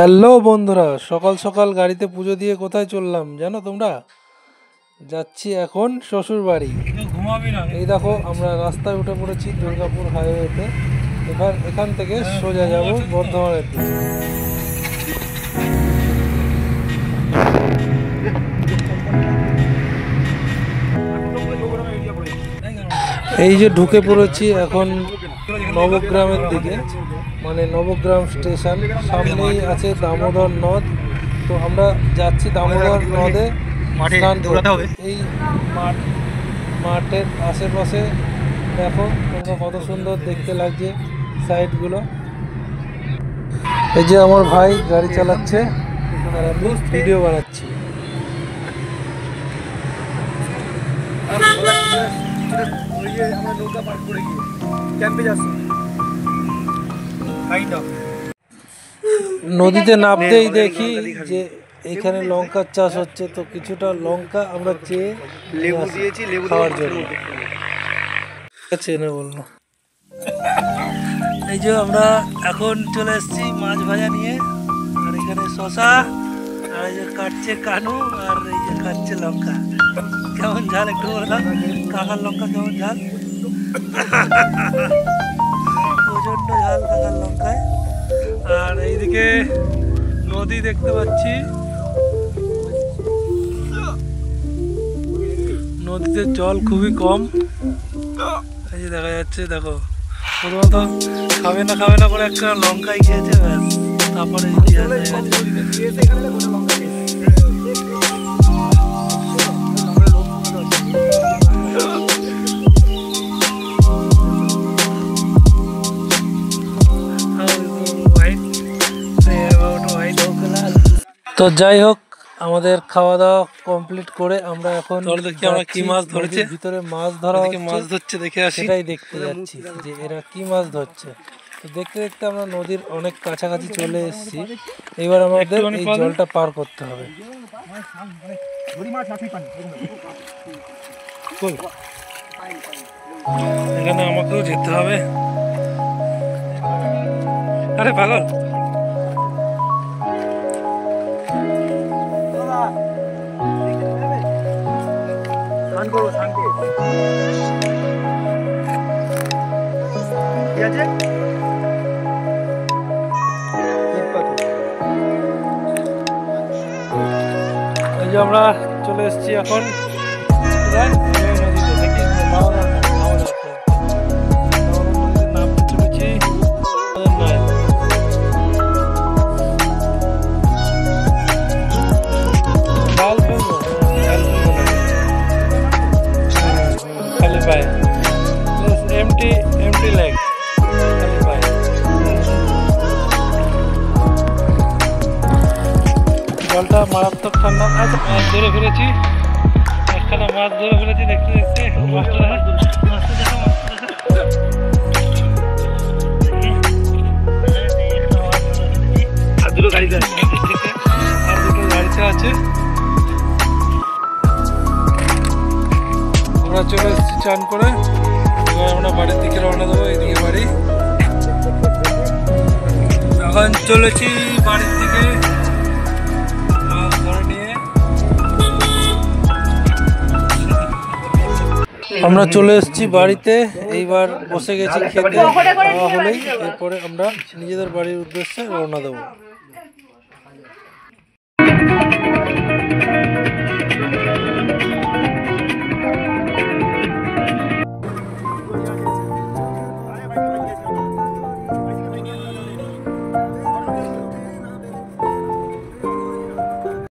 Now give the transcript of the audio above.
Hello বন্ধুরা, সকাল সকাল গাড়িতে পুজো দিয়ে কোথায় চললাম জানো তোমরা? যাচ্ছি এখন শ্বশুর বাড়ি। এই দেখো আমরা রাস্তায় উঠে পড়েছি দুর্গাপুর হাইওয়েতে। এখান থেকে সোজা যাব বর্ধমানের দিকে। এই যে ঢুকে পড়েছি এখন নবগ্রামের দিকে, মানে নবগ্রাম স্টেশন। সামনেই আছে দামোদর নদ, তো আমরা যাচ্ছি দামোদর নদে স্নান করতে। এই মাঠের আশেপাশে দেখো তোমরা কত সুন্দর দেখতে লাগছে সাইডগুলো। এই যে আমার ভাই গাড়ি চালাচ্ছে আর আমি ভিডিও বানাচ্ছি। নদীতে নামতেই দেখি যে এখানে লঙ্কার চাষ হচ্ছে, তো কিছুটা লঙ্কা আমরা চেয়ে লেবু দিয়েছি খাওয়ার জন্য। চেনে বললো। এই যে আমরা এখন চলে এসেছি মাছ ভাজা নিয়ে, আর এখানে শশা, আর এই যে কাটছে কানু, আর এই যে কাটছে লঙ্কা। কেমন ঝাল একটু বললাম, কাকার লঙ্কা কেমন ঝাল? প্রচন্ড ঝাল কাকার লঙ্কায়। আর এইদিকে নদী দেখতে পাচ্ছি, নদীতে জল খুবই কম। এই যে দেখা যাচ্ছে, দেখো প্রথমত খাবে না করে একটা লঙ্কাই খেয়েছে, ব্যাস তারপরে তো যাই হোক, আমাদের খাওয়া দাওয়া কমপ্লিট করে আমরা এখন কি মাছ ধরেছে, ভিতরে মাছ ধরা মাছ ধরছে দেখে আসি, সেটাই দেখতে যাচ্ছি যে এরা কি মাছ ধরছে। তো দেখতে দেখতে আমরা নদীর অনেক কাছাকাছি চলে এসেছি। এবার আমাদের এই জলটা পার করতে হবে। এখানে আমাকেও যেতে হবে। আরে পাগল, আমরা চলে এসেছি এখন empty leg. জলটা মারাত্মক ঠান্ডা। মাছ ধরে ফেলেছি, একখানা মাছ ধরে ফেলেছি। দেখতে দেখতে মাছটা আর দুটো গাড়িতে আছে। আমরা চলে এসেছি চান করে, এবার আমরা বাড়ির দিকে রওনা দেবো। এইদিকে বাড়ি, এখন চলেছি বাড়ির দিকে মাছ ধরে নিয়ে। আমরা চলে এসেছি বাড়িতে, এইবার বসে গেছি খেতে। খাওয়া হলেই এরপরে আমরা নিজেদের বাড়ির উদ্দেশ্যে রওনা দেবো।